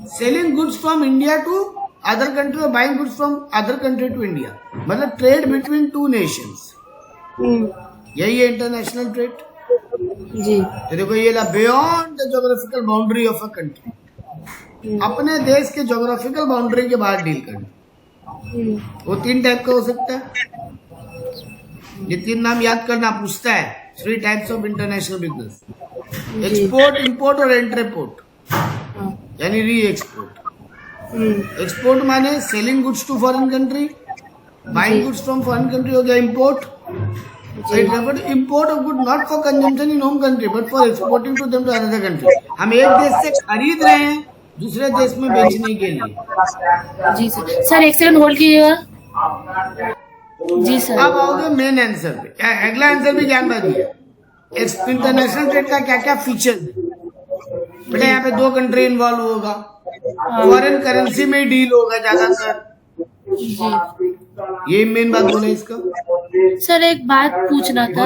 Selling goods from India to other country और buying goods from other country to India, मतलब trade between two nations, यही है international trade जी। तो देखो ये beyond the geographical boundary of a country, अपने देश के ज्योग्राफिकल बाउंड्री के बाहर डील करना। वो 3 टाइप का हो सकता है, ये 3 नाम याद करना पूछता है। 3 types of international business, export, import और एंट्रीपोर्ट, यानी री एक्सपोर्ट। एक्सपोर्ट माने selling goods to foreign country, buying goods from foreign country हो गया import. Import of good not for consumption in home country but for exporting to them to another country, हम एक देश से खरीद रहे हैं दूसरे देश में बेचने के लिए। जी सर। सर एक सेकंड होल्ड कीजिएगा। जी सर। अब आओगे मेन आंसर पे, अगला आंसर भी ज्ञान बात है। इंटरनेशनल ट्रेड का क्या क्या फीचर, बेटा यहाँ पे 2 कंट्री इन्वॉल्व होगा, फॉरेन करेंसी में ही डील होगा ज्यादातर, ये मेन बात बोले इसका। सर एक बात पूछना था,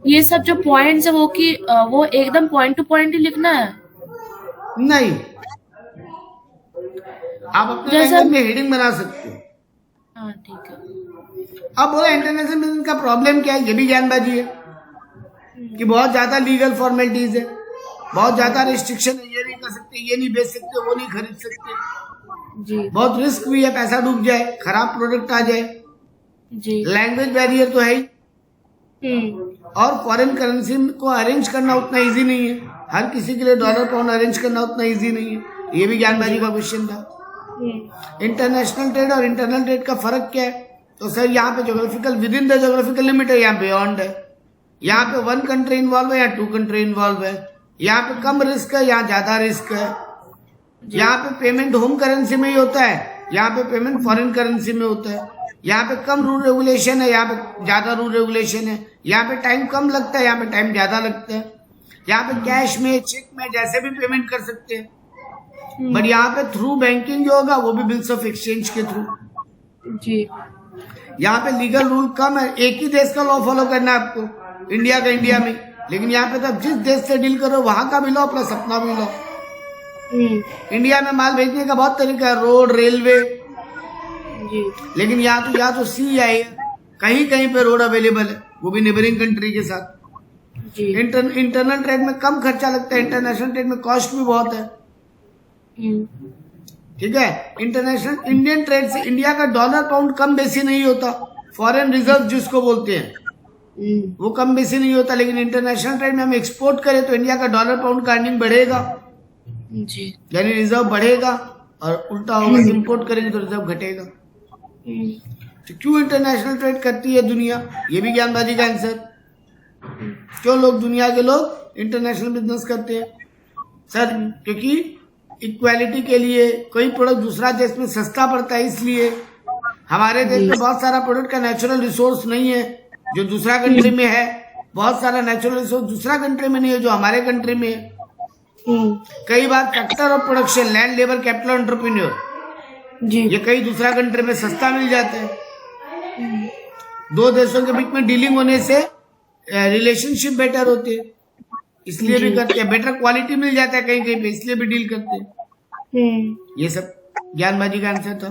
ये सब जो पॉइंट्स है वो एकदम पॉइंट टू पॉइंट ही लिखना है? नहीं, आप अपने लैंग्वेज में हेडिंग बना सकते हो। हाँ ठीक है। अब बोला इंटरनेशनल बिजनेस का प्रॉब्लम क्या है, ये भी ज्ञानबाजी है कि बहुत ज्यादा लीगल फॉर्मेलिटीज है, बहुत ज्यादा रिस्ट्रिक्शन है, ये नहीं कर सकते, ये नहीं बेच सकते, वो नहीं खरीद सकते जी। बहुत रिस्क भी है, पैसा डूब जाए, खराब प्रोडक्ट आ जाए जी। लैंग्वेज बैरियर तो है ही, और फॉरेन करेंसी को अरेंज करना उतना इजी नहीं है, हर किसी के लिए डॉलर पाउंड अरेंज करना उतना इजी नहीं है, ये भी ज्ञानबाजी का क्वेश्चन था। इंटरनेशनल ट्रेड और इंटरनल ट्रेड का फर्क क्या है, तो सर यहाँ पे geographical with in the geographical limit है, यहाँ बियॉन्ड है, यहाँ पे 1 कंट्री इन्वॉल्व है या 2 कंट्री इन्वॉल्व है, यहाँ पे कम रिस्क है, यहाँ ज्यादा रिस्क है, यहाँ पे पेमेंट होम करेंसी में ही होता है, यहाँ पे पेमेंट फॉरेन करेंसी में होता है, यहाँ पे कम रूल रेगुलेशन है, यहाँ पे ज्यादा रूल रेगुलेशन है, यहाँ पे टाइम कम लगता है, यहाँ पे टाइम ज्यादा लगता है, यहाँ पे कैश में चेक में जैसे भी पेमेंट कर सकते हैं, बट यहाँ पे थ्रू बैंकिंग जो होगा वो भी बिल्स ऑफ एक्सचेंज के थ्रू जी। यहाँ पे लीगल रूल कम है, एक ही देश का लॉ फॉलो करना है आपको, इंडिया का इंडिया में, लेकिन यहाँ पे तो जिस देश से डील करो वहां का भी लॉ प्लस अपना भी लॉ। इंडिया में माल भेजने का बहुत तरीका है, रोड, रेलवे जी। लेकिन यहाँ तो सी आई है, कहीं कहीं पे रोड अवेलेबल है, वो भी नेबरिंग कंट्री के साथ जी। इंटरनल ट्रेड में कम खर्चा लगता है, इंटरनेशनल ट्रेड में कॉस्ट भी बहुत है। ठीक है, इंटरनेशनल इंडियन ट्रेड से इंडिया का डॉलर पाउंड कम बेसी नहीं होता, फॉरेन रिजर्व जिसको बोलते हैं वो कम बेसी नहीं होता, लेकिन इंटरनेशनल ट्रेड में हम एक्सपोर्ट करें तो इंडिया का डॉलर पाउंड का अर्निंग बढ़ेगा जी। यानी रिजर्व बढ़ेगा, और उल्टा होगा इम्पोर्ट करेंगे तो रिजर्व घटेगा। तो क्यों इंटरनेशनल ट्रेड करती है दुनिया, ये भी ज्ञानबाजी का आंसर। क्यों लोग, दुनिया के लोग इंटरनेशनल बिजनेस करते हैं सर, क्योंकि इक्वालिटी के लिए, कोई प्रोडक्ट दूसरा देश में सस्ता पड़ता है, इसलिए हमारे देश में बहुत सारा प्रोडक्ट का नेचुरल रिसोर्स नहीं है जो दूसरा कंट्री में है, बहुत सारा नेचुरल रिसोर्स दूसरा कंट्री में नहीं है जो हमारे कंट्री में है। कई बार factor of production, land, labour, capital, entrepreneur जी। ये कई दूसरा कंट्री में सस्ता मिल जाता है। 2 देशों के बीच में डीलिंग होने से रिलेशनशिप बेटर होती है, इसलिए भी करते हैं, बेटर क्वालिटी मिल जाता है कहीं कहीं पे, इसलिए भी डील करते हैं। ये सब ज्ञानबाजी का आंसर था।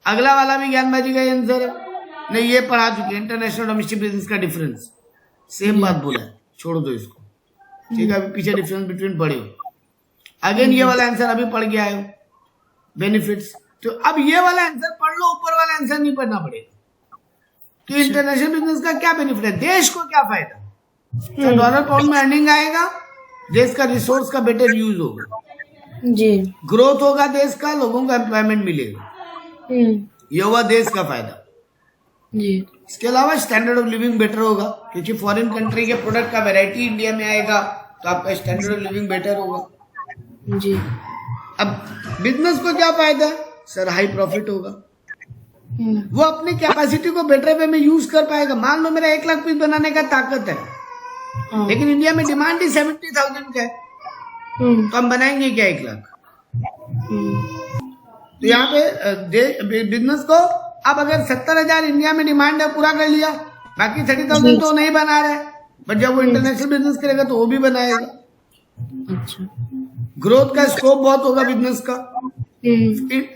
अगला वाला भी ज्ञानबाजी का आंसर है, नहीं ये पढ़ा चुके, इंटरनेशनल डोमेस्टिक बिजनेस का डिफरेंस, सेम बात बोला है, छोड़ दो इसको, ठीक है, अभी पीछे डिफरेंस बिटवीन पढ़े हो, अगेन ये वाला आंसर अभी पढ़ के आए हो, बेनिफिट्स, तो अब ये वाला आंसर पढ़ लो, ऊपर वाला आंसर नहीं पढ़ना पड़ेगा। तो इंटरनेशनल बिजनेस का क्या बेनिफिट है, देश को क्या फायदा, तो डॉलर पाउंड में अर्निंग आएगा, देश का रिसोर्स का बेटर यूज होगा जी। ग्रोथ होगा, देश का लोगों को एम्प्लॉयमेंट मिलेगा, ये हुआ देश का फायदा जी। इसके अलावा स्टैंडर्ड ऑफ लिविंग बेटर होगा, क्योंकि फॉरेन कंट्री के प्रोडक्ट का वैरायटी इंडिया में आएगा तो आपका स्टैंडर्ड ऑफ लिविंग बेटर होगा जी। अब बिजनेस को क्या फायदा है सर, हाई प्रॉफिट होगा, वो अपनी कैपेसिटी को बेटर वे में यूज कर पाएगा। मान लो मेरा 1 लाख पीस बनाने का ताकत है, लेकिन इंडिया में डिमांड ही 70,000 का है, तो हम बनाएंगे क्या 1 लाख। तो यहाँ पे बिजनेस को, अब अगर 70,000 इंडिया में डिमांड है, पूरा कर लिया, बाकी 30,000 तो नहीं बना रहा है, बट जब वो इंटरनेशनल बिजनेस करेगा तो वो भी बनाएगा। अच्छा। ग्रोथ का स्कोप बहुत होगा बिजनेस का।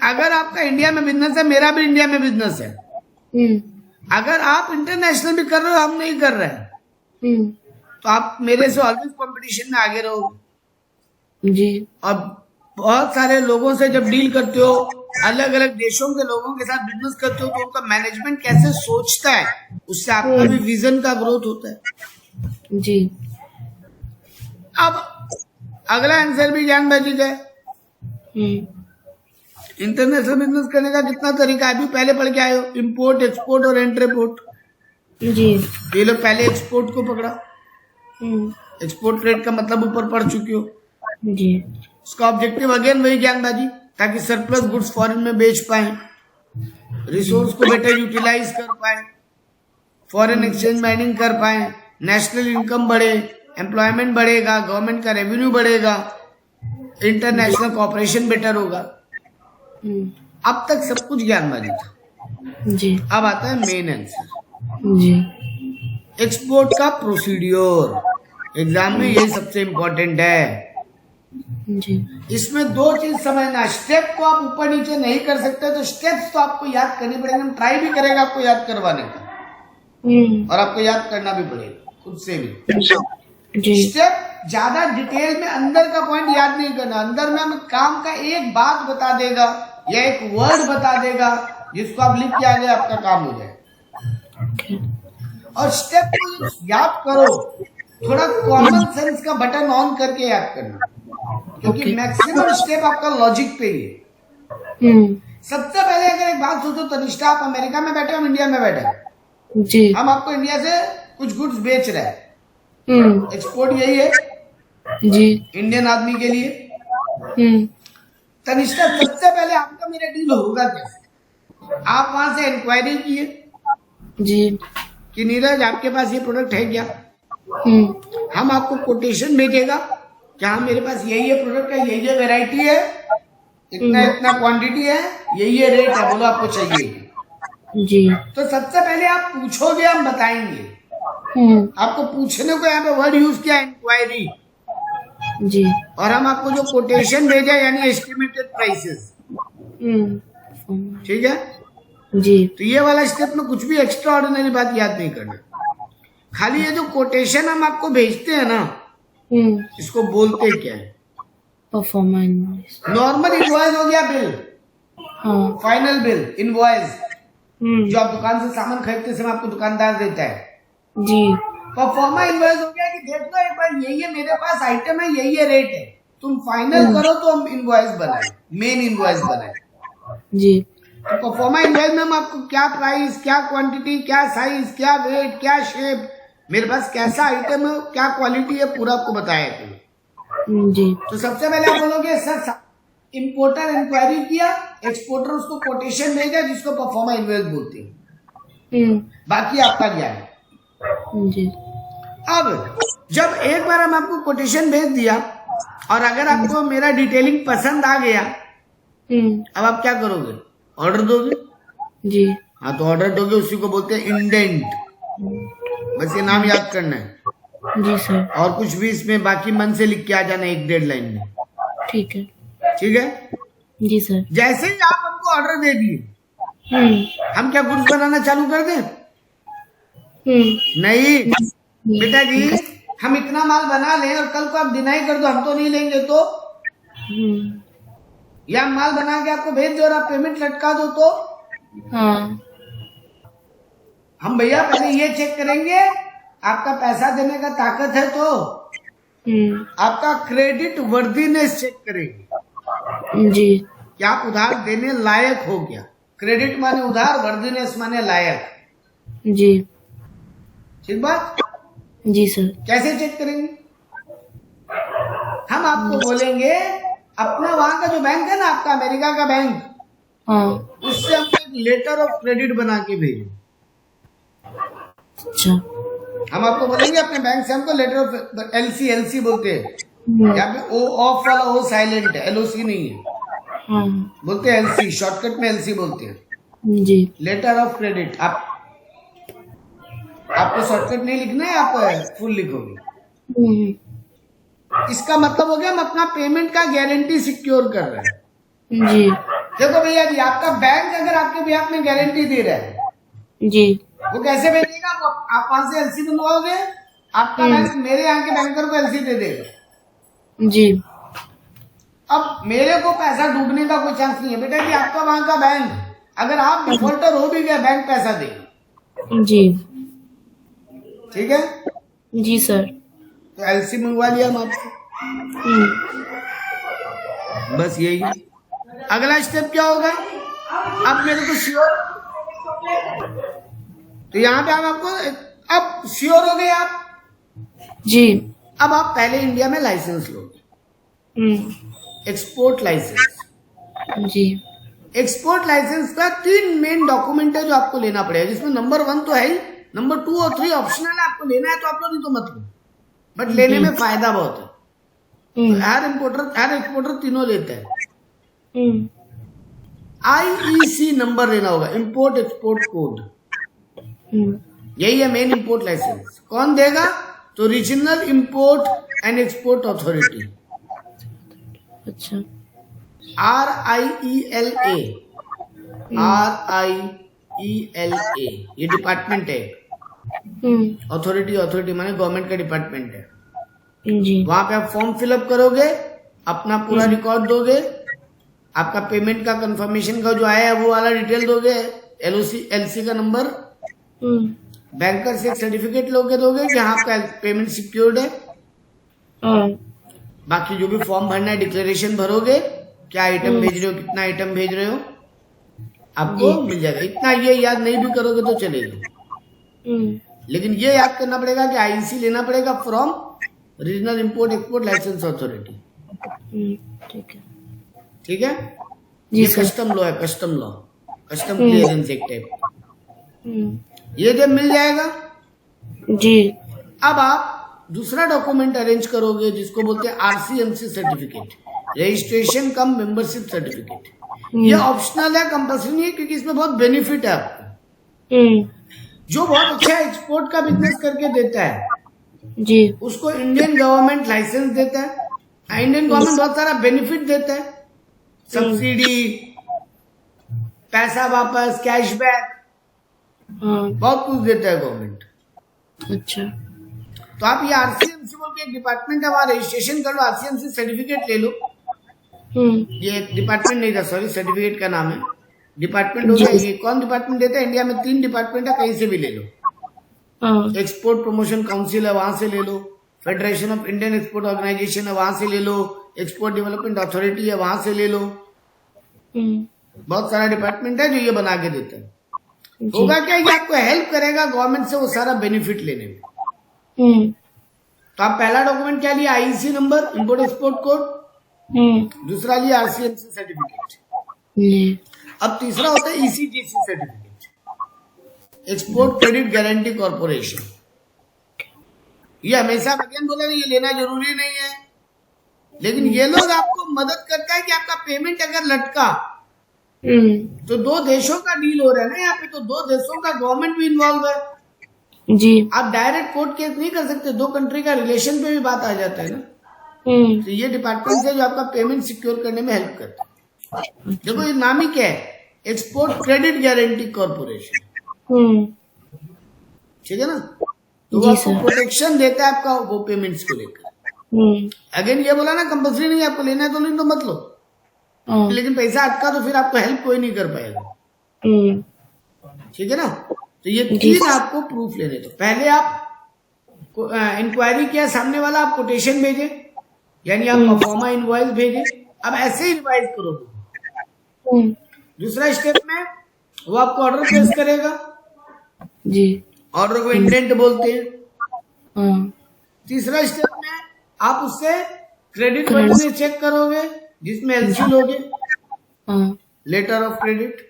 अगर आपका इंडिया में बिजनेस है, मेरा भी इंडिया में बिजनेस है, अगर आप इंटरनेशनल भी कर रहे हो, हम नहीं कर रहे हैं, तो आप मेरे से ऑलवेज कंपटीशन में आगे रहोगे जी। और बहुत सारे लोगों से जब डील करते हो, अलग अलग देशों के लोगों के साथ बिजनेस करते हो, तो उनका मैनेजमेंट कैसे सोचता है, उससे आपका भी विजन का ग्रोथ होता है जी। अब अगला आंसर भी ज्ञान भाई का है। इंटरनेशनल बिजनेस करने का कितना तरीका है, अभी पहले पढ़ के आए हो, इम्पोर्ट, एक्सपोर्ट और एंट्रीपोर्ट। जी। ये लोग पहले एक्सपोर्ट को पकड़ा, एक्सपोर्ट ट्रेड का मतलब ऊपर पढ़ चुके हो। जी। उसका ऑब्जेक्टिव अगेन वही ज्ञानबाजी, ताकि सरप्लस गुड्स फॉरेन में बेच पाए, रिसोर्स को बेटर यूटिलाइज कर पाए, फॉरेन एक्सचेंज माइनिंग कर पाए, नेशनल इनकम बढ़े, एम्प्लॉयमेंट बढ़ेगा, गवर्नमेंट का रेवेन्यू बढ़ेगा, इंटरनेशनल कॉपरेशन बेटर होगा। अब तक सब कुछ ज्ञानबाजी था। जी। अब आता है मेन आंसर, जी। एक्सपोर्ट का प्रोसीड्योर। एग्जाम में ये सबसे इम्पोर्टेंट है। जी। इसमें दो चीज समझना, स्टेप को आप ऊपर नीचे नहीं कर सकते, तो स्टेप्स तो आपको याद करनी पड़ेगी। हम ट्राई भी करेगा आपको याद करवाने का, और आपको याद करना भी पड़ेगा खुद से भी। जी। स्टेप ज्यादा डिटेल में अंदर का पॉइंट याद नहीं करना, अंदर में हमें काम का एक बात बता देगा या एक वर्ड बता देगा, जिसको आप लिख के आ जाए, आपका काम हो जाए। और स्टेप को याद करो, थोड़ा कॉमन सेंस का बटन ऑन करके याद करना, क्योंकि मैक्सिमम स्टेप आपका लॉजिक पे ही है। सबसे पहले अगर एक बात सोचो, तनिष्ठा आप अमेरिका में बैठे, हम इंडिया में बैठे, जी। हम आपको इंडिया से कुछ गुड्स बेच रहे हैं, एक्सपोर्ट यही है जी। इंडियन आदमी के लिए। तनिष्ठा सबसे पहले आपका मेरा डील होगा कैसे? आप वहां से इंक्वायरी किए जी। कि नीरज आपके पास ये प्रोडक्ट है क्या? हम आपको कोटेशन भेजेगा कि हाँ मेरे पास यही ये प्रोडक्ट है, यही ये वेराइटी है, इतना इतना क्वांटिटी है, यही ये रेट है, बोलो आपको चाहिए जी। तो सबसे पहले आप पूछोगे, हम बताएंगे। आपको पूछने को यहाँ पे वर्ड यूज किया, इंक्वायरी। जी। और हम आपको जो कोटेशन भेजा, यानी एस्टिमेटेड प्राइसेस, ठीक है जी। तो ये वाला स्टेप में कुछ भी एक्स्ट्रा ऑर्डिनरी बात याद नहीं करना, खाली ये जो कोटेशन हम आपको भेजते हैं ना, इसको बोलते क्या है? परफॉर्मेंस। नॉर्मल इनवॉइस हो गया, बिल, हाँ। फाइनल बिल, इनवॉइस जो आप दुकान से सामान खरीदते समय आपको दुकानदार देता है। जी। परफॉर्मा इनवॉइस हो गया कि देख लो एक बार, यही मेरे पास आइटम है, यही रेट है, तुम फाइनल करो तो हम इनवॉइस बनाए, मेन इनवॉइस बनाए। जी। तो परफॉर्मा इनवॉइस में हम आपको क्या प्राइस, क्या क्वांटिटी, क्या साइज, क्या वेट, क्या शेप, मेरे पास कैसा आइटम है, क्या क्वालिटी है, पूरा आपको बताया है। जी। तो सबसे पहले आप बोलोगे सर, इंपोर्टर इंक्वायरी किया, एक्सपोर्टर उसको कोटेशन भेजा, जिसको परफॉर्मा इनवॉइस बोलते हैं। बाकी आपका ज्ञान है। जी। अब जब एक बार हम आपको कोटेशन भेज दिया और अगर आपको मेरा डिटेलिंग पसंद आ गया, अब आप क्या करोगे? ऑर्डर दोगे। जी। हाँ तो ऑर्डर दोगे, उसी को बोलते हैं इंडेंट। बस ये नाम याद करना है। जी सर। और कुछ भी इसमें बाकी मन से लिख के आ जाना 1-1.5 लाइन में। ठीक है। ठीक है जी सर। जैसे ही आप हमको ऑर्डर दे दिए, हम क्या गुड्स बनाना चालू कर दें? नहीं बेटा जी, हम इतना माल बना लें और कल को आप डिनाई कर दो हम तो नहीं लेंगे, तो या माल बना के आपको भेज दो और आप पेमेंट लटका दो, तो हाँ। हम भैया पहले ये चेक करेंगे आपका पैसा देने का ताकत है, तो आपका क्रेडिट वर्दीनेस चेक करेंगे जी। कि आप उधार देने लायक हो क्या। क्रेडिट माने उधार, वर्दीनेस माने लायक। जी। ठीक बात? जी सर। कैसे चेक करेंगे? हम आपको बोलेंगे अपना वहां का जो बैंक है ना, आपका अमेरिका का बैंक, हाँ। उससे हमको एक लेटर ऑफ क्रेडिट बना के भेजो। अच्छा। हम आपको बोलेंगे अपने बैंक से हमको लेटर ऑफ एलसी बोलते हैं, यहाँ पे ओ ऑफ वाला ओ साइलेंट है, एलओसी नहीं है, हाँ। बोलते हैं एलसी, शॉर्टकट में एलसी बोलते हैं, जी। Letter of credit. आपको शॉर्टकट नहीं लिखना है, आप फुल लिखोगे। इसका मतलब हो गया हम अपना पेमेंट का गारंटी सिक्योर कर रहे हैं। जी देखो भैया जी, आपका बैंक अगर आपके बिहाफ में गारंटी दे रहा है, जी वो कैसे भेजेगा? आप वहां से एलसी बनवाओगे, आपका बैंक मेरे यहाँ के बैंकर को एलसी दे देगा। जी अब मेरे को पैसा डूबने का कोई चांस नहीं है बेटा जी। आपका वहां का बैंक, अगर आप डिफॉल्टर हो भी गया, बैंक पैसा देगा। जी ठीक है, जी सर। तो एलसी मंगवा लिया हम आपसे, बस यही है। अगला स्टेप क्या होगा? अब मेरे को श्योर, तो यहाँ पे हम आपको, अब श्योर हो गए आप। जी अब आप पहले इंडिया में लाइसेंस लोगे, एक्सपोर्ट लाइसेंस। जी एक्सपोर्ट लाइसेंस का 3 मेन डॉक्यूमेंट है जो आपको लेना पड़ेगा, जिसमें नंबर 1 तो है ही, नंबर 2 और 3 ऑप्शनल है। आपको लेना है तो आप लो, नहीं तो मत लो, बट लेने में फायदा बहुत है। तो हर इम्पोर्टर, हर एक्सपोर्टर तीनों लेते हैं। IEC नंबर लेना होगा, इम्पोर्ट एक्सपोर्ट कोड, यही है मेन इम्पोर्ट लाइसेंस। कौन देगा? तो regional import and export authority, अच्छा। RIELA, RIELA, ये डिपार्टमेंट है। अथॉरिटी माने गवर्नमेंट का डिपार्टमेंट है। जी वहां पे आप फॉर्म फिलअप करोगे, अपना पूरा रिकॉर्ड दोगे, आपका पेमेंट का कंफर्मेशन का जो आया है वो वाला डिटेल दोगे, LC का नंबर, बैंकर से एक सर्टिफिकेट लोगे दोगे कि हाँ आपका पेमेंट सिक्योर्ड है। बाकी जो भी फॉर्म भरना है, डिक्लेरेशन भरोगे, क्या आइटम भेज रहे हो, कितना आइटम भेज रहे हो, आपको मिल जाएगा। इतना ये याद नहीं भी करोगे तो चलेगा, लेकिन ये याद करना पड़ेगा कि IEC लेना पड़ेगा from regional import export licence authority. ठीक है, ठीक है, जी ये सर। कस्टम लॉ है, custom law, custom clearance act है। ये जब मिल जाएगा, जी अब आप दूसरा डॉक्यूमेंट अरेंज करोगे जिसको बोलते हैं RCMC सर्टिफिकेट, रजिस्ट्रेशन कम मेंबरशिप सर्टिफिकेट। ये ऑप्शनल है, कंपल्सरी नहीं है, क्योंकि इसमें बहुत बेनिफिट है आपको। जो बहुत अच्छा एक्सपोर्ट का बिजनेस करके देता है, जी उसको इंडियन गवर्नमेंट लाइसेंस देता है। इंडियन गवर्नमेंट बहुत सारा बेनिफिट देता है, सब्सिडी, पैसा वापस, कैशबैक, बहुत कुछ देता है गवर्नमेंट। अच्छा। तो आप ये RCMC बोल के एक डिपार्टमेंट है, वहां रजिस्ट्रेशन कर लो, RCMC सर्टिफिकेट ले लो। ये डिपार्टमेंट नहीं था, सॉरी, सर्टिफिकेट का नाम है, डिपार्टमेंट हो गया। ये कौन डिपार्टमेंट देता है? इंडिया में 3 डिपार्टमेंट है, कहीं से भी ले लो। एक्सपोर्ट प्रमोशन काउंसिल है, वहां से ले लो। Federation of Indian export organisation है, वहां से ले लो। एक्सपोर्ट डेवलपमेंट अथॉरिटी है, वहां से ले लो। बहुत सारा डिपार्टमेंट है जो ये बना के देता है। होगा क्या, ये आपको हेल्प करेगा गवर्नमेंट से वो सारा बेनिफिट लेने में। तो आप पहला डॉक्यूमेंट क्या लिया? IEC number, import export code. दूसरा लिया RCMC सर्टिफिकेट। अब तीसरा होता है ECGC certificate, export credit guarantee corporation. ये हमेशा भगवान बोला नहीं, ये लेना जरूरी नहीं है, लेकिन ये लोग आपको मदद करता है कि आपका पेमेंट अगर लटका, तो 2 देशों का डील हो रहा है ना यहाँ पे, तो 2 देशों का गवर्नमेंट भी इन्वॉल्व है। जी आप डायरेक्ट कोर्ट केस नहीं कर सकते, 2 कंट्री का रिलेशन पे भी बात आ जाता है ना। तो ये डिपार्टमेंट है जो आपका पेमेंट सिक्योर करने में हेल्प करता है। देखो ये नाम ही क्या है, एक्सपोर्ट क्रेडिट गारंटी कॉर्पोरेशन। ठीक है ना, तो वो आपको प्रोटेक्शन देता है आपका वो पेमेंट्स को लेकर। अगेन ये बोला ना, कंपल्सरी नहीं, आपको लेना है तो नहीं तो मत लो, लेकिन पैसा अटका तो फिर आपको हेल्प कोई नहीं कर पाएगा। ठीक है ना, तो ये 3 आपको प्रूफ लेने। तो पहले आप इंक्वायरी किया सामने वाला, आप कोटेशन भेजे, यानी आप परफॉर्मा इनवॉइस भेजे। अब ऐसे ही रिवाइज करोगे। दूसरा स्टेप में वो आपको ऑर्डर प्लेस करेगा। जी, ऑर्डर को इंडेंट बोलते हैं। तीसरा स्टेप में आप उससे क्रेडिट वर्टनेस चेक करोगे, जिसमें LC लोगे, लेटर ऑफ क्रेडिट।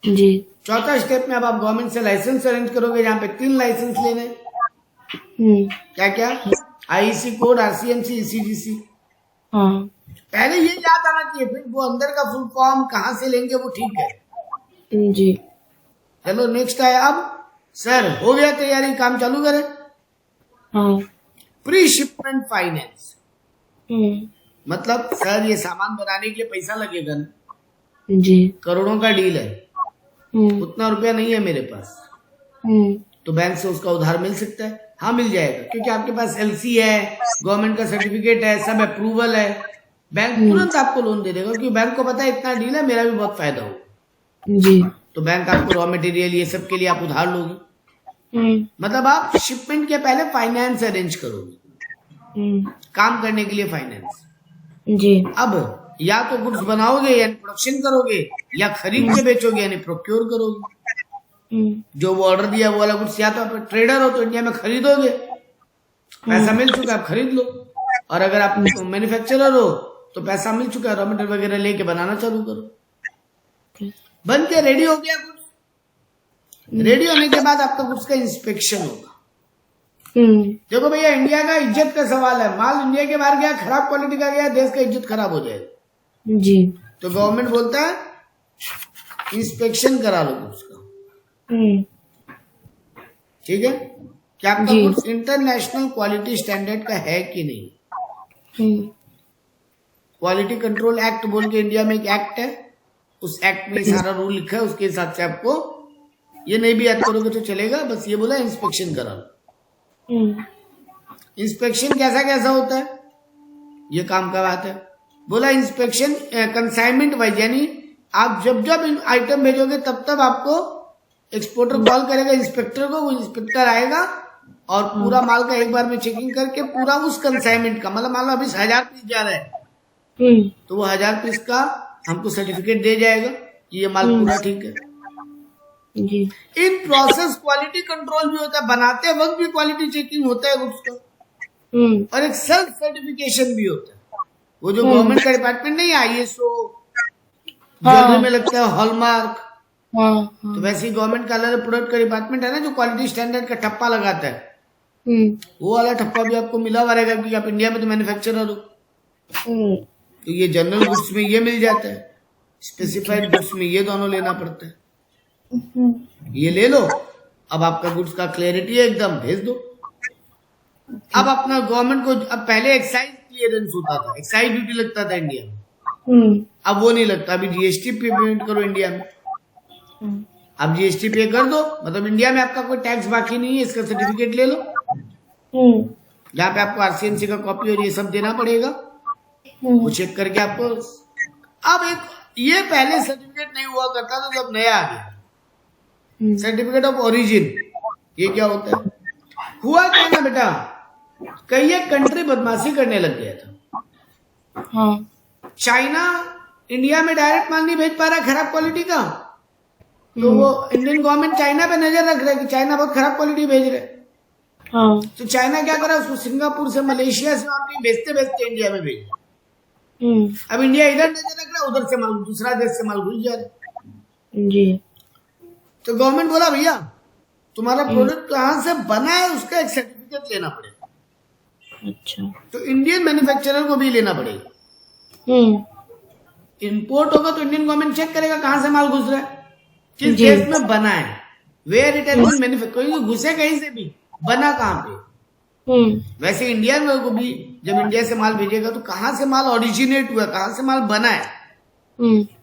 जी। चौथा स्टेप में अब आप गवर्नमेंट से लाइसेंस अरेंज करोगे, जहाँ पे 3 लाइसेंस लेने। क्या क्या? IEC code, RCMC, ECGC। पहले ये याद आना चाहिए, फिर वो अंदर का फुल फॉर्म कहाँ से लेंगे वो ठीक है। जी। चलो नेक्स्ट है। अब सर हो गया तैयारी, काम चालू करें। प्री शिपमेंट फाइनेंस, मतलब सर ये सामान बनाने के लिए पैसा लगेगा ना, जी। करोड़ों का डील है, उतना रुपया नहीं है मेरे पास, तो बैंक से उसका उधार मिल सकता है? हाँ मिल जाएगा, क्योंकि आपके पास एलसी है, गवर्नमेंट का सर्टिफिकेट है, सब अप्रूवल है, बैंक तुरंत आपको लोन दे देगा, क्योंकि बैंक को पता है इतना डील है, मेरा भी बहुत फायदा हो। जी। तो बैंक आपको रॉ मटेरियल ये सब के लिए आप उधार लोगे, मतलब आप शिपमेंट के पहले फाइनेंस अरेंज करोगे, काम करने के लिए फाइनेंस। जी। अब या तो गुड्स बनाओगे यानी प्रोडक्शन करोगे, या खरीद के बेचोगे यानी प्रोक्योर करोगे। जो वो ऑर्डर दिया वो वाला गुड्स, या तो आप ट्रेडर हो तो इंडिया में खरीदोगे, पैसा मिल चुका है आप खरीद लो, और अगर आप मैन्युफैक्चरर हो तो पैसा मिल चुका है, रॉ मटेरियल वगैरह लेके बनाना चालू करो, बन के रेडी हो गया गुड्स। रेडी होने के बाद आपका गुड्स का इंस्पेक्शन होगा। देखो भैया, इंडिया का इज्जत का सवाल है, माल इंडिया के बाहर गया, खराब क्वालिटी का गया, देश का इज्जत खराब हो जाएगा। जी। तो गवर्नमेंट बोलता है इंस्पेक्शन करा लो गुड्स का, ठीक है, क्या आपका गुड्स इंटरनेशनल क्वालिटी स्टैंडर्ड का है कि नहीं। क्वालिटी कंट्रोल एक्ट बोल के इंडिया में एक एक्ट है, उस एक्ट में सारा रूल लिखा है, उसके हिसाब से आपको, ये नहीं भी याद करोगे तो चलेगा, बस ये बोला इंस्पेक्शन करा लो। इंस्पेक्शन कैसा कैसा होता है, ये काम का बात है। बोला इंस्पेक्शन कंसाइनमेंट वाइज, यानी आप जब जब आइटम भेजोगे तब तब आपको एक्सपोर्टर कॉल करेगा इंस्पेक्टर को, वो इंस्पेक्टर आएगा और पूरा माल का एक बार में चेकिंग करके पूरा उस कंसाइनमेंट का, मतलब मान लो अभी 1000 पीस जा रहा है तो वो 1000 पीस का हमको सर्टिफिकेट दे जाएगा कि ये माल पूरा ठीक है। जी। इन प्रोसेस क्वालिटी कंट्रोल भी होता है, बनाते वक्त भी क्वालिटी चेकिंग होता है गुड्स का, और एक सेल्फ सर्टिफिकेशन भी होता है। वो जो गवर्नमेंट का डिपार्टमेंट नहीं है ISO, ज्वेलरी में लगता है हॉलमार्क, तो वैसे ही गवर्नमेंट का अलग प्रोडक्ट का डिपार्टमेंट है ना, जो क्वालिटी स्टैंडर्ड का ठप्पा लगाता है, वो वाला ठप्पा भी आपको मिला हुआ रहेगा, क्योंकि आप इंडिया में तो मैन्युफैक्चरर हो। तो ये जनरल गुड्स में ये मिल जाता है, स्पेसिफाइड गुड्स में ये दोनों लेना पड़ता है। ये ले लो, अब आपका गुड्स का क्लैरिटी है एकदम, भेज दो। अब अपना गवर्नमेंट को, अब पहले एक्साइज क्लियरेंस होता था, एक्साइज ड्यूटी लगता था इंडिया में, अब वो नहीं लगता, अभी GST पेमेंट करो इंडिया में, अब GST पे कर दो, मतलब इंडिया में आपका कोई टैक्स बाकी नहीं है, इसका सर्टिफिकेट ले लो, जहाँ पे आपको RCMC का कॉपी और ये सब देना पड़ेगा, वो चेक करके आपको। अब एक ये पहले सर्टिफिकेट नहीं हुआ करता था, जब नया आ गया सर्टिफिकेट ऑफ ओरिजिन। ये क्या होता है, हुआ क्या ना बेटा, कई एक कंट्री बदमाशी करने लग गया था। चाइना इंडिया में डायरेक्ट माल नहीं भेज पा रहा खराब क्वालिटी का, तो वो इंडियन गवर्नमेंट चाइना पे नजर रख रहा है कि चाइना बहुत खराब क्वालिटी भेज रहे। तो चाइना क्या करा, उसको सिंगापुर से, मलेशिया से और भेजते भेजते इंडिया में भेज। अब इंडिया इधर नजर रख रहा है, उधर से माल, दूसरा देश से माल घुस जा रहा है। तो गवर्नमेंट बोला भैया तुम्हारा प्रोडक्ट कहाँ से बना है उसका एक सर्टिफिकेट लेना पड़ेगा। अच्छा। तो इंडियन मैन्युफैक्चरर को भी लेना पड़ेगा। इंपोर्ट होगा तो इंडियन गवर्नमेंट चेक करेगा कहाँ से माल घुस रहा है, किस देश में बना है, where it has been manufactured, घुसे कहीं से भी, बना कहाँ पे। वैसे इंडिया में को भी जब इंडिया से माल भेजेगा तो कहाँ से माल ओरिजिनेट हुआ, कहाँ से माल बना है,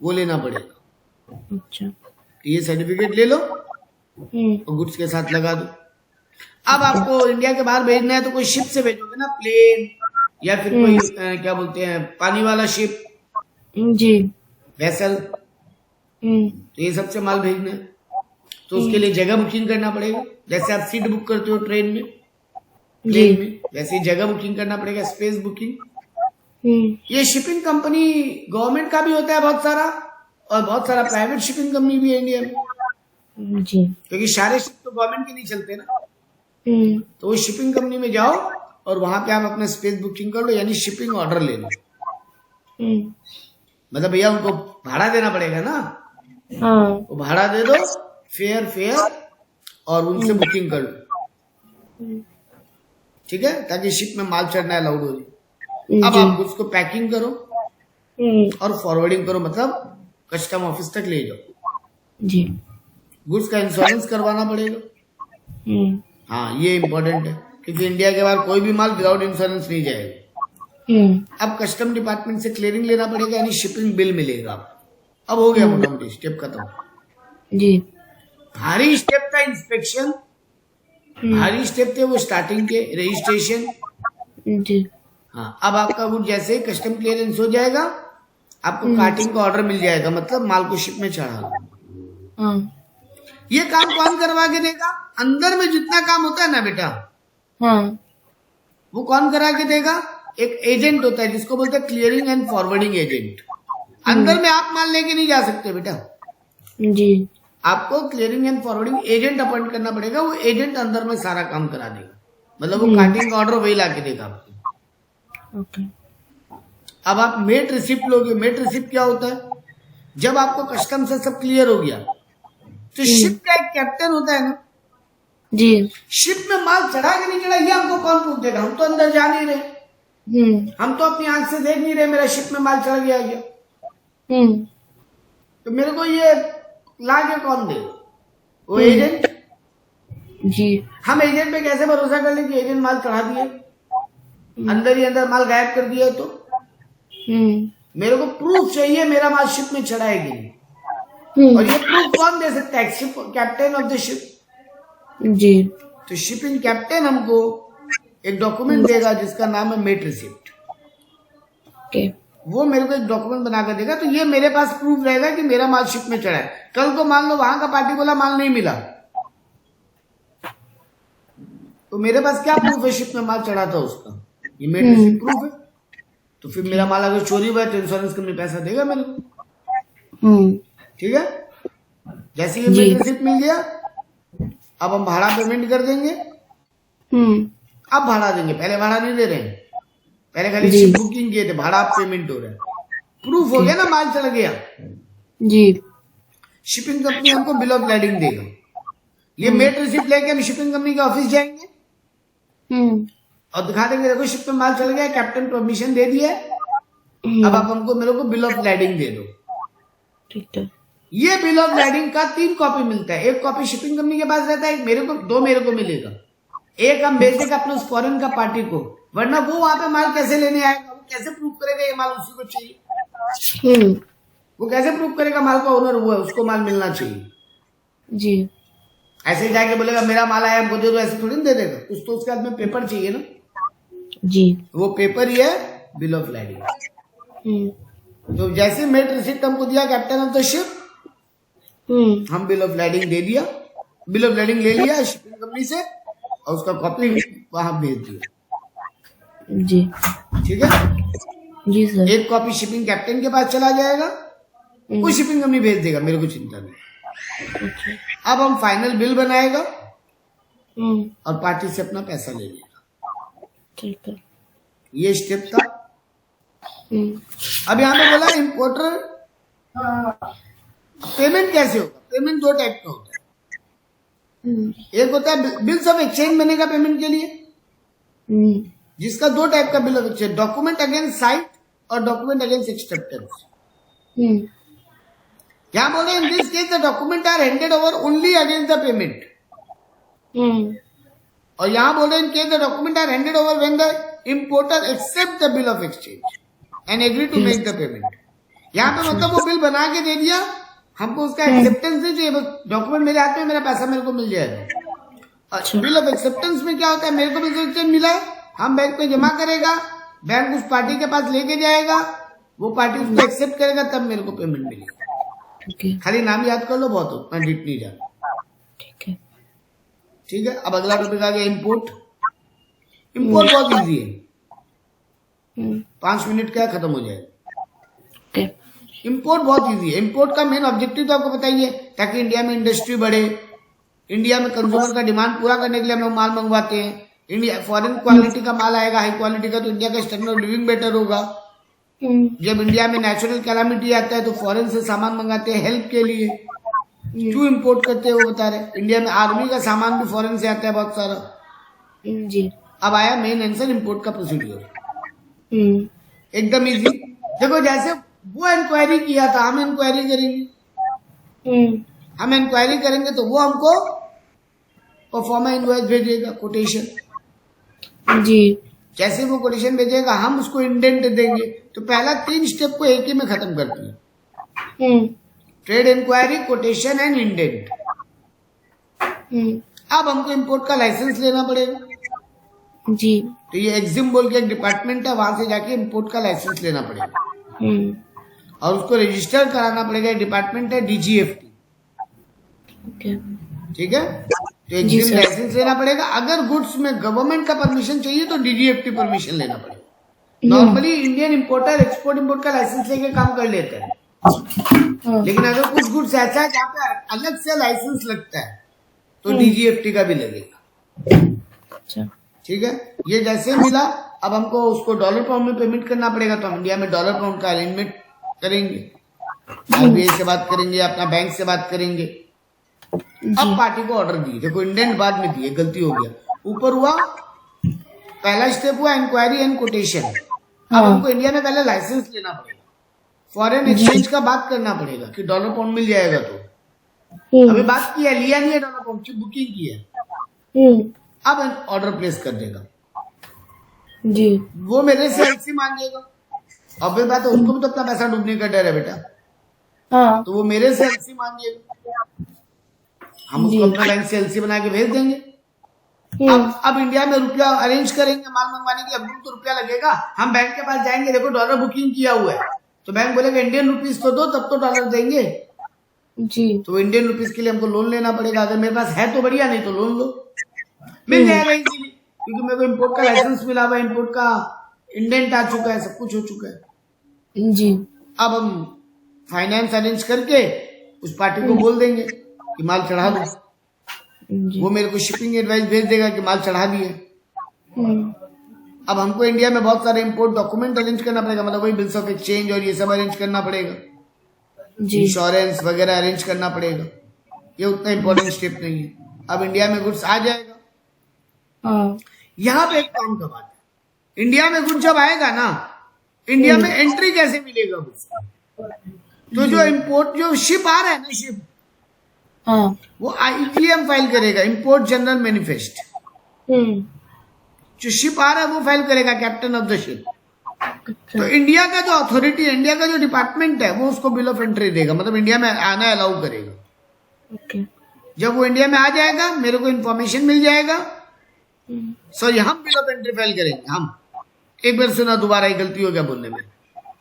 वो लेना पड़ेगा। अच्छा। ये सर्टिफिकेट ले लो और गुड्स के साथ लगा दो। अब आपको इंडिया के बाहर भेजना है तो कोई शिप से भेजोगे ना, प्लेन या फिर कोई क्या बोलते हैं पानी वाला शिप, जी, वेसल, तो ये सबसे माल भेजना है तो उसके लिए जगह बुकिंग करना पड़ेगा। जैसे आप सीट बुक करते हो ट्रेन में, प्लेन में, वैसे ही जगह बुकिंग करना पड़ेगा, स्पेस बुकिंग। ये शिपिंग कंपनी गवर्नमेंट का भी होता है बहुत सारा, और बहुत सारा प्राइवेट शिपिंग कंपनी भी है इंडिया में, जी, क्योंकि सारे शिप तो गवर्नमेंट के नहीं चलते ना। तो वो शिपिंग कंपनी में जाओ और वहां पे आप अपना स्पेस बुकिंग कर लो, यानी शिपिंग ऑर्डर ले लो। मतलब भैया उनको भाड़ा देना पड़ेगा ना, वो भाड़ा दे दो, फेयर और उनसे बुकिंग कर लो, ठीक है, ताकि शिप में माल चढ़ना अलाउड हो जाए। अब आप उसको पैकिंग करो और फॉरवर्डिंग करो, मतलब कस्टम ऑफिस तक ले जाओ। जी। गुड्स का इंश्योरेंस करवाना पड़ेगा। हाँ ये इम्पोर्टेंट है, क्योंकि इंडिया के बाहर कोई भी माल विदाउट इंश्योरेंस नहीं जाएगा। अब कस्टम डिपार्टमेंट से क्लियरिंग लेना पड़ेगा, यानी शिपिंग बिल मिलेगा। अब हो गया मोटामोटी स्टेप खत्म। जी। भारी स्टेप था इंस्पेक्शन, भारी स्टेप थे वो स्टार्टिंग के, रजिस्ट्रेशन। जी। हाँ, अब आपका वो जैसे ही कस्टम क्लियरेंस हो जाएगा, आपको कार्टिंग का ऑर्डर मिल जाएगा, मतलब माल को शिप में चढ़ा। हाँ। ये काम कौन करवा के देगा? अंदर में जितना काम होता है ना बेटा, हाँ। वो कौन करा के देगा? एक एजेंट होता है जिसको बोलते हैं क्लियरिंग एंड फॉरवर्डिंग एजेंट। अंदर में आप माल लेके नहीं जा सकते बेटा, जी। आपको clearing and forwarding agent appoint करना पड़ेगा। वो एजेंट अंदर में सारा काम करा देगा, मतलब वो कार्टिंग का ऑर्डर वही ला के देगा आपको। ओके। अब आप मेट रिसिप्ट लोगे। मेट रिसिप्ट क्या होता है? जब आपको कस्टम से सब क्लियर हो गया तो शिप का एक कैप्टन होता है ना जी। शिप में माल चढ़ा के नहीं चढ़ा ये हमको कौन प्रूफ देगा? हम तो अंदर जा नहीं रहे, हम तो अपनी आंख से देख नहीं रहे मेरा शिप में माल चढ़ गया क्या। तो मेरे को ये ला के कौन देगा? वो एजेंट। जी। हम एजेंट पे कैसे भरोसा कर ले कि एजेंट माल चढ़ा दिए, अंदर ही अंदर माल गायब कर दिया? तो मेरे को प्रूफ चाहिए मेरा माल शिप में चढ़ा है कि नहीं। और ये प्रूफ कौन दे सकता है? Ship captain of the ship. जी। तो शिपिंग कैप्टन हमको एक डॉक्यूमेंट देगा जिसका नाम है मेट रिसिप्ट। ओके। वो मेरे को एक डॉक्यूमेंट बनाकर देगा, तो ये मेरे पास प्रूफ रहेगा कि मेरा माल शिप में चढ़ा है। कल को मान लो वहां का पार्टी बोला माल नहीं मिला, तो मेरे पास क्या प्रूफ है शिप में माल चढ़ा था उसका? ये मेट रिसिप्ट प्रूफ है। तो फिर मेरा माल अगर चोरी हुआ है तो इंश्योरेंस कंपनी पैसा देगा मेरे को। ठीक है, जैसे ये मेट रिसिप्ट मिल गया, अब हम भाड़ा पेमेंट कर देंगे। अब भाड़ा देंगे, पहले भाड़ा नहीं दे रहे हैं, पहले खाली शिप बुकिंग किए थे, भाड़ा आप पेमेंट हो रहा है। प्रूफ हो गया ना माल चढ़ गया। जी। शिपिंग कंपनी हमको बिल ऑफ लैडिंग देगा। ये मेट रिसिप्ट लेके हम शिपिंग कंपनी के ऑफिस जाएंगे और दिखा देंगे देखो शिप में माल चल गया, कैप्टन परमिशन दे दिया, अब आप हमको मेरे को बिल ऑफ लैडिंग दे दो। ठीक है। ये बिल ऑफ लैडिंग का 3 कॉपी मिलता है। एक कॉपी शिपिंग कंपनी के पास रहता है, मेरे को 2 मेरे को मिलेगा। एक हम भेज देगा अपने उस फॉरेन का पार्टी को, वरना वो वहां पे माल कैसे लेने आएगा? वो कैसे प्रूव करेगा ये माल उसी को चाहिए? वो कैसे प्रूव करेगा माल का ओनर हुआ है, उसको माल मिलना चाहिए। जी। ऐसे जाके बोलेगा मेरा माल आया हमको दे दो, ऐसे थोड़ी दे देगा, कुछ तो उसके हाथ में पेपर चाहिए ना। जी। वो पेपर ही है बिल ऑफ लैडिंग। तो जैसे मेट रिसिप्ट हमको दिया कैप्टन ऑफ द शिप, हम बिल ऑफ लैडिंग दे दिया, बिल ऑफ लैडिंग ले लिया शिपिंग कंपनी से और उसका कॉपी वहां भेज दिया। जी। ठीक है जी सर। एक कॉपी शिपिंग कैप्टन के पास चला जाएगा, वो शिपिंग कंपनी भेज देगा, मेरे को चिंता नहीं। अब हम फाइनल बिल बनाएगा और पार्टी से अपना पैसा ले लेगा। ठीक है। ये स्टेप था। अब यहाँ पे बोला इम्पोर्टर पेमेंट कैसे होगा? पेमेंट 2 टाइप का होता है। एक होता है बिल्स ऑफ एक्सचेंज बनेगा पेमेंट के लिए, जिसका 2 टाइप का bill of exchange, document against sight और डॉक्यूमेंट अगेंस्ट एक्सेप्टेंस। यहाँ बोले in this case the document are handed over only against the payment, और यहाँ बोले in case the document are handed over when the importer accept the bill of exchange and agree to make the payment. यहाँ पे मतलब वो bill बना के दे दिया, हमको उसका एक्सेप्टेंस नहीं चाहिए, डॉक्यूमेंट मेरे हाथ में, मेरा पैसा मेरे को मिल जाएगा। बिल ऑफ एक्सेप्टेंस में क्या होता है? मेरे को बिल ऑफ एक्सचेंज मिला है, हम बैंक में जमा करेगा, बैंक उस पार्टी के पास लेके जाएगा, वो पार्टी उसको एक्सेप्ट करेगा, तब मेरे को पेमेंट मिलेगा। खाली नाम याद कर लो, बहुत हो, मैं डीप नहीं जाना। ठीक है। अब अगला टॉपिक आ गया इम्पोर्ट। इम्पोर्ट बहुत इजी है, 5 मिनट का खत्म हो जाएगा। इम्पोर्ट बहुत इजी है। इम्पोर्ट का मेन ऑब्जेक्टिव तो आपको बताइए, ताकि इंडिया में इंडस्ट्री बढ़े, इंडिया में कंज्यूमर का डिमांड पूरा करने के लिए हम लोग माल मंगवाते हैं। इंडिया फॉरेन क्वालिटी का माल आएगा, हाई क्वालिटी का, तो इंडिया का स्टैंडर्ड ऑफ लिविंग बेटर होगा। जब इंडिया में नेचुरल कैलामिटी आता है तो फॉरेन से सामान मंगाते हैं हेल्प के लिए। क्यों इम्पोर्ट करते हैं वो बता रहे। इंडिया में आर्मी का सामान भी फॉरेन से आता है बहुत सारा। जी। अब आया मेन आंसर इम्पोर्ट का प्रोसीड्यूर, एकदम इजी। देखो जैसे वो इंक्वायरी किया था, हम इंक्वायरी करेंगे, हम इंक्वायरी करेंगे तो वो हमको परफॉर्मा इनवॉइस भेजेगा, कोटेशन। जी। जैसे वो कोटेशन भेजेगा हम उसको इंडेंट देंगे। तो पहला 3 स्टेप को एक ही में खत्म करती है, trade inquiry, quotation and indent. अब हमको इंपोर्ट का लाइसेंस लेना पड़ेगा जी। तो ये एग्जिम बोल के एक डिपार्टमेंट है, वहां से जाके इंपोर्ट का लाइसेंस लेना पड़ेगा और उसको रजिस्टर कराना पड़ेगा। डिपार्टमेंट है DGFT। ठीक है, तो एग्जिम लाइसेंस लेना पड़ेगा। अगर गुड्स में गवर्नमेंट का परमिशन चाहिए तो DGFT परमिशन लेना पड़ेगा। Normally Indian importer export import का लाइसेंस लेके काम कर लेते हैं, लेकिन अगर कुछ गुड्स ऐसा है जहाँ पे अलग से लाइसेंस लगता है तो DGFT का भी लगेगा। ठीक है, ये जैसे मिला, अब हमको उसको डॉलर पाउंड में पेमेंट करना पड़ेगा। तो हम इंडिया में डॉलर पाउंड का अरेंजमेंट करेंगे, RBI से बात करेंगे, अपना बैंक से बात करेंगे। अब पार्टी को ऑर्डर दी, देखो इंडेंट बाद में दिए, गलती हो गया। ऊपर हुआ, पहला स्टेप हुआ इंक्वायरी एंड कोटेशन। अब हमको इंडिया में पहले लाइसेंस लेना पड़ेगा, फॉरेन एक्सचेंज का बात करना पड़ेगा कि डॉलर पाउंड मिल जाएगा। तो अभी बात की है, लिया नहीं है डॉलर पाउंड की, बुकिंग की है। अब ऑर्डर प्लेस कर देगा जी। वो मेरे से LC मांगेगा। अब ये बात है, उसको भी तो अपना पैसा डूबने का डर है बेटा। हाँ। तो वो मेरे से LC मांगेगा, हम उसको अपना बैंक से LC बना के भेज देंगे। अब इंडिया में रुपया अरेंज करेंगे, माल मंगवाने के लिए अब तो रुपया लगेगा। हम बैंक के पास जाएंगे, देखो डॉलर बुकिंग किया हुआ है, तो बैंक बोलेगा इंडियन रुपीज तो दो, तब तो डॉलर देंगे जी। तो इंडियन रुपीज के लिए हमको लोन लेना पड़ेगा। अगर मेरे पास है तो बढ़िया, नहीं तो लोन लो, मिल जाएगा इजीली, क्योंकि मेरे को इम्पोर्ट का लाइसेंस मिला हुआ है, इम्पोर्ट का इंडेंट आ चुका है, सब कुछ हो चुका है जी। अब हम फाइनेंस अरेंज करके उस पार्टी को बोल देंगे कि माल चढ़ा दो। वो मेरे को शिपिंग एडवाइस भेज देगा कि माल चढ़ा दिए। अब हमको इंडिया में बहुत सारे इंपोर्ट डॉक्यूमेंट अरेंज करना पड़ेगा, मतलब वही बिल्स ऑफ एक्सचेंज और ये सब अरेंज करना पड़ेगा, इंश्योरेंस वगैरह अरेंज करना पड़ेगा। ये उतना इंपॉर्टेंट स्टेप नहीं है। अब इंडिया में गुड्स आ जाएगा। यहाँ पे एक काम का बात है, इंडिया में गुड्स जब आएगा ना, इंडिया में एंट्री कैसे मिलेगा गुड्स? तो जो इंपोर्ट जो शिप आ रहा है ना, शिप वो IGM फाइल करेगा, इंपोर्ट जनरल मैनिफेस्ट। जो शिप आ रहा है वो फाइल करेगा कैप्टन ऑफ द शिप। तो इंडिया का जो अथॉरिटी है, इंडिया का जो डिपार्टमेंट है, वो उसको बिल ऑफ एंट्री देगा, मतलब इंडिया में आना अलाउ करेगा। जब वो इंडिया में आ जाएगा, मेरे को इन्फॉर्मेशन मिल जाएगा, सॉरी हम बिल ऑफ एंट्री फाइल करेंगे। हम एक बार सुना, दोबारा ही गलती हो गया बोलने में।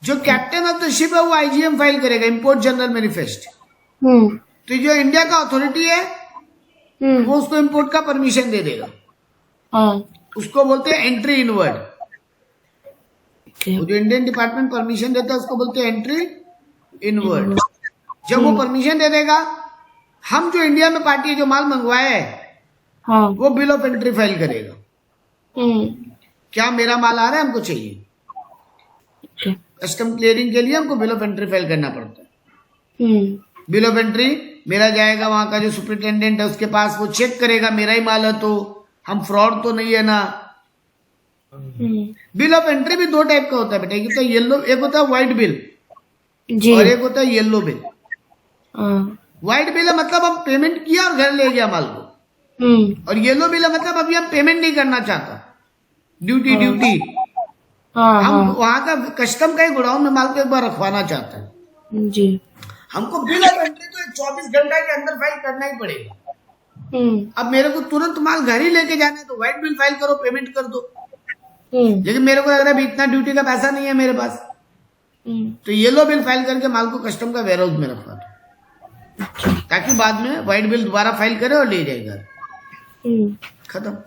जो कैप्टन ऑफ द शिप है वो IGM फाइल करेगा, इंपोर्ट जनरल मैनिफेस्ट। तो जो इंडिया का अथॉरिटी है वो उसको इंपोर्ट का परमिशन दे देगा। उसको बोलते हैं एंट्री इनवर्ड। जो इंडियन डिपार्टमेंट परमिशन देता है उसको बोलते हैं एंट्री इनवर्ड। जब वो परमिशन दे देगा, हम जो इंडिया में पार्टी जो माल मंगवाया है वो बिल ऑफ एंट्री फाइल करेगा। क्या मेरा माल आ रहा है, हमको चाहिए। कस्टम क्लियरिंग के लिए हमको बिल ऑफ एंट्री फाइल करना पड़ता है। बिल ऑफ एंट्री मेरा जाएगा, वहां का जो सुपरिटेंडेंट है उसके पास, वो चेक करेगा मेरा ही माल है तो हम फ्रॉड तो नहीं है ना। बिल ऑफ एंट्री भी 2 टाइप का होता है बेटा, एक होता है येलो, एक होता है व्हाइट बिल और एक होता है येलो बिल। व्हाइट बिल है मतलब हम पेमेंट किया और घर ले गया माल को, और येलो बिल है मतलब अभी हम पेमेंट नहीं करना चाहता, ड्यूटी हम वहां का कस्टम का ही गोडाउन में माल को एक बार रखवाना चाहता है जी। हमको बिल ऑफ एंट्री तो 24 घंटे के अंदर फाइल करना ही पड़ेगा। अब मेरे को तुरंत माल घर ही लेके जाना है तो व्हाइट बिल फाइल करो, पेमेंट कर दो। लेकिन मेरे को लग रहा है इतना ड्यूटी का पैसा नहीं है मेरे पास, तो येलो बिल फाइल करके माल को कस्टम का वेयर हाउस में रखवा दो, ताकि बाद में व्हाइट बिल दोबारा फाइल करे और ले जाएगा। खत्म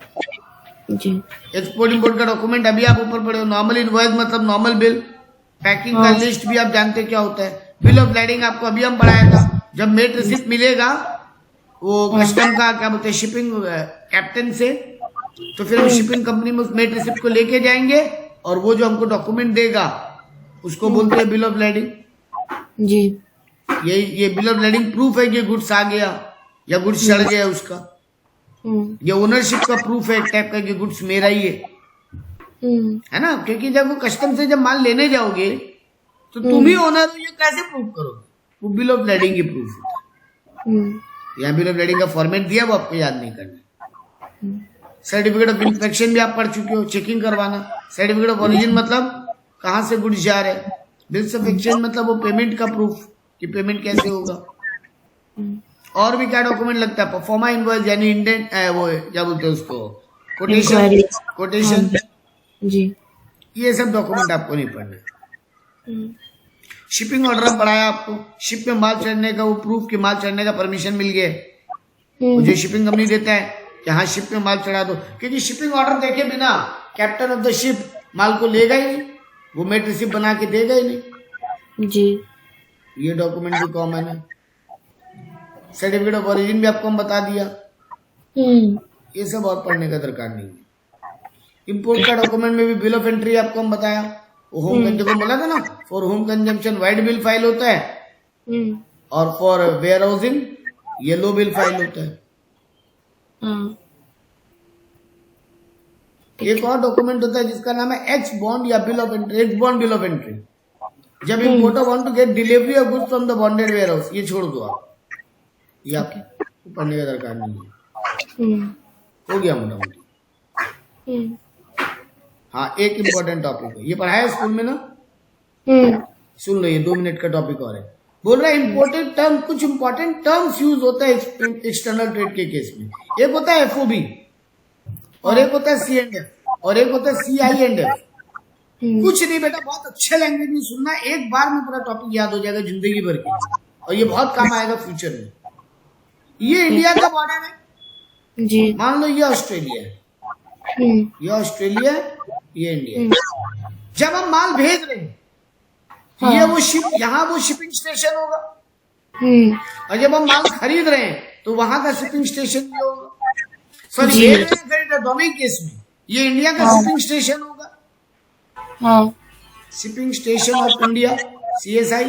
जी। एक्सपोर्ट इंपोर्ट का डॉक्यूमेंट अभी आप ऊपर पढ़े हो। नॉर्मल इनवॉइस मतलब नॉर्मल बिल, पैकिंग का लिस्ट भी आप जानते क्या होता है। बिल ऑफ लैडिंग आपको अभी हम पढ़ाया था। जब मेट रिसिप्ट मिलेगा वो कस्टम का क्या बोलते हैं शिपिंग कैप्टन से, तो फिर हम शिपिंग कंपनी में उस मेट रिसिप्ट को लेके जाएंगे और वो जो हमको डॉक्यूमेंट देगा उसको बोलते हैं बिल ऑफ लैडिंग जी। ये बिल ऑफ लैडिंग प्रूफ है कि गुड्स आ गया या गुड्स चढ़ गया उसका। ये ओनरशिप का प्रूफ है एक टाइप का कि गुड्स मेरा ही है ना, क्योंकि जब वो कस्टम से जब माल लेने जाओगे तो तुम ही ओनर हो, ये कैसे प्रूफ करोगे? वो बिल ऑफ लैडिंग की प्रूफ होता है। यहाँ बिल ऑफ लैडिंग का फॉर्मेट दिया, वो आपको याद नहीं करना। सर्टिफिकेट ऑफ इंस्पेक्शन भी आप पढ़ चुके हो, चेकिंग करवाना। सर्टिफिकेट ऑफ ओरिजिन मतलब कहाँ से गुड्स जा रहे हैं। बिल्स ऑफ एक्सचेंज मतलब वो पेमेंट का प्रूफ कि पेमेंट कैसे होगा। और भी क्या डॉक्यूमेंट लगता है, परफॉर्मा इनवॉइस यानी इंडेंट वो क्या बोलते हैं उसको, कोटेशन जी, ये सब डॉक्यूमेंट आपको नहीं पढ़ना। शिपिंग ऑर्डर हम पढ़ाया आपको, शिप में माल चढ़ने का वो प्रूफ कि माल चढ़ने का परमिशन मिल गया। जो शिपिंग कंपनी देता है कि हाँ शिप में माल चढ़ा दो, क्योंकि शिपिंग ऑर्डर देखे बिना कैप्टन ऑफ द शिप माल को लेगा ही नहीं, वो मेट रिसिप्ट बना के देगा ही नहीं जी। ये डॉक्यूमेंट भी कॉमन है। सर्टिफिकेट ऑफ ओरिजिन भी आपको हम बता दिया। ये सब और पढ़ने का दरकार नहीं है। इंपोर्ट का डॉक्यूमेंट में भी बिल ऑफ एंट्री आपको हम बताया। वो होम कंजम्पशन बोला था ना, for home consumption white bill file होता है और for warehousing yellow bill file होता है। एक और डॉक्यूमेंट होता है जिसका नाम है एक्स बॉन्ड या bill of entry, ex bond bill of entry. जब importer want to get delivery of goods from the bonded warehouse, ये छोड़ दो आप, ये आपको पढ़ने का दरकार नहीं है। हो गया मोटामोटी। हाँ, एक इम्पोर्टेंट टॉपिक है, ये पढ़ाया स्कूल में ना, सुन लो, ये 2 मिनट का टॉपिक और है। बोल रहा है इम्पोर्टेंट टर्म, कुछ इंपॉर्टेंट टर्म्स यूज होता है एक्सटर्नल ट्रेड के केस में। एक होता है FOB और एक होता है C&F और एक होता है CIF। कुछ नहीं बेटा, बहुत अच्छे लैंग्वेज में सुनना, एक बार में पूरा टॉपिक याद हो जाएगा जिंदगी भर की, और ये बहुत काम आएगा फ्यूचर में। ये इंडिया का बॉर्डर है जी, मान लो, ये ऑस्ट्रेलिया है, ये ऑस्ट्रेलिया है, ये इंडिया है। जब हम माल भेज रहे हैं ये वो शिप, यहाँ वो शिपिंग स्टेशन होगा, और जब हम माल खरीद रहे हैं तो वहां का शिपिंग स्टेशन भी होगा। सॉरी, भेज रहे हैं खरीद दोनों ही केस में ये इंडिया का शिपिंग स्टेशन होगा। Shipping station of India CSI,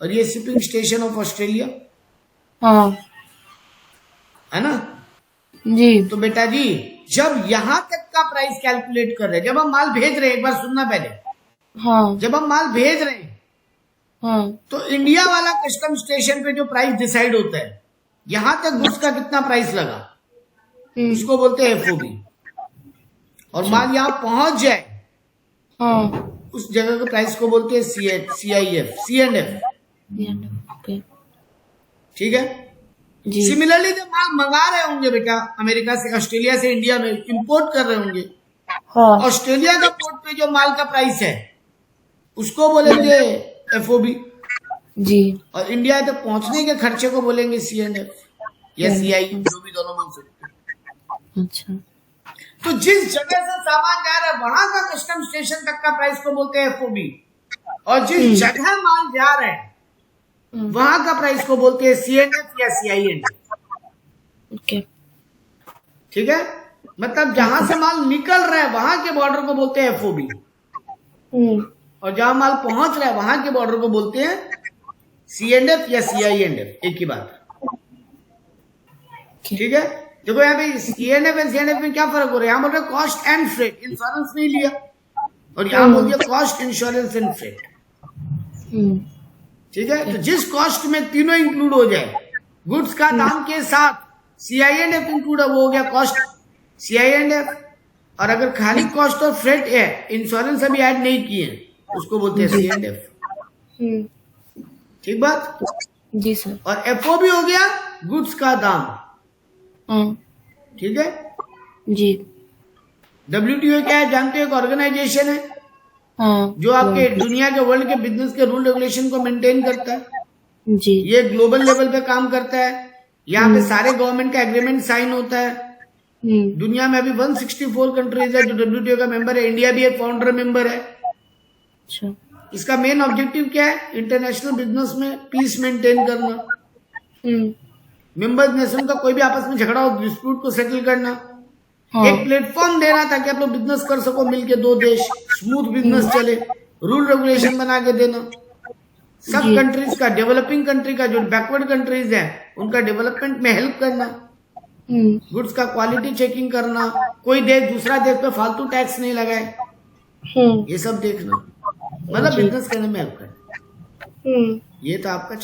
और ये शिपिंग स्टेशन ऑफ ऑस्ट्रेलिया, है ना जी। तो बेटा जी, जब यहां तक का प्राइस कैलकुलेट कर रहे हैं, जब हम माल भेज रहे हैं, एक बार सुनना पहले, जब हम माल भेज रहे हैं तो इंडिया वाला कस्टम स्टेशन पे जो प्राइस डिसाइड होता है, यहां तक गुड्स का कितना प्राइस लगा, उसको बोलते हैं FOB। और माल यहां पहुंच जाए उस जगह के प्राइस को बोलते हैं CIF, C&F। ठीक है। सिमिलरली जब माल मंगा रहे होंगे बेटा अमेरिका से, ऑस्ट्रेलिया से इंडिया में इंपोर्ट कर रहे होंगे, ऑस्ट्रेलिया का पोर्ट पे जो माल का प्राइस है उसको बोलेंगे FOB जी, और इंडिया तक पहुंचने के खर्चे को बोलेंगे C&F या CIF, जो भी दोनों बोल सकते हैं। अच्छा, तो जिस जगह से सामान जा रहा है वहां का कस्टम स्टेशन तक का प्राइस को बोलते हैं FOB, और जिस जगह माल जा रहा है वहां का प्राइस को बोलते हैं C&F या CIF। ओके, ठीक है। मतलब जहां से माल निकल रहा है वहां के बॉर्डर को बोलते हैं FOB, और जहां माल पहुंच रहा है वहां के बॉर्डर को बोलते हैं C&F या CIF, एक ही बात है। ठीक है। देखो यहाँ पे C&F और CIF में क्या फर्क हो रहा है, यहाँ बोल रहे कॉस्ट एंड फ्रेट, इंश्योरेंस नहीं लिया, और यहाँ बोल दिया कॉस्ट, इंश्योरेंस एंड फ्रेट। ठीक है। तो जिस कॉस्ट में तीनों इंक्लूड हो जाए, गुड्स का दाम के साथ CIF इंक्लूड हो गया कॉस्ट CIF, और अगर खाली कॉस्ट और फ्रेट है, इंश्योरेंस अभी ऐड नहीं किए, उसको बोलते हैं C&F। ठीक बात जी सर। और FOB हो गया गुड्स का दाम। ठीक है जी। WTO क्या है जानते हो, एक ऑर्गेनाइजेशन है जो आपके दुनिया के, वर्ल्ड के बिजनेस के रूल रेगुलेशन को मेंटेन करता है जी। ये ग्लोबल लेवल पे काम करता है, यहाँ पे सारे गवर्नमेंट का एग्रीमेंट साइन होता है। दुनिया में अभी 164 कंट्रीज है जो WTO का मेंबर है, इंडिया भी एक फाउंडर मेंबर है। अच्छा, इसका मेन ऑब्जेक्टिव क्या है, इंटरनेशनल बिजनेस में पीस मेंटेन करना, मेंबर नेशन का कोई भी आपस में झगड़ा हो, डिस्प्यूट को सेटल करना, एक प्लेटफॉर्म देना ताकि आप लोग बिजनेस कर सको मिलके, 2 देश स्मूथ बिजनेस चले, रूल रेगुलेशन बना के देना, सब कंट्रीज का, डेवलपिंग कंट्री का, जो बैकवर्ड कंट्रीज है उनका डेवलपमेंट में हेल्प करना, गुड्स का क्वालिटी चेकिंग करना, कोई देश दूसरा देश पे फालतू टैक्स नहीं लगाए, ये सब देखना, मतलब बिजनेस करने में हेल्प करना। ये तो आपका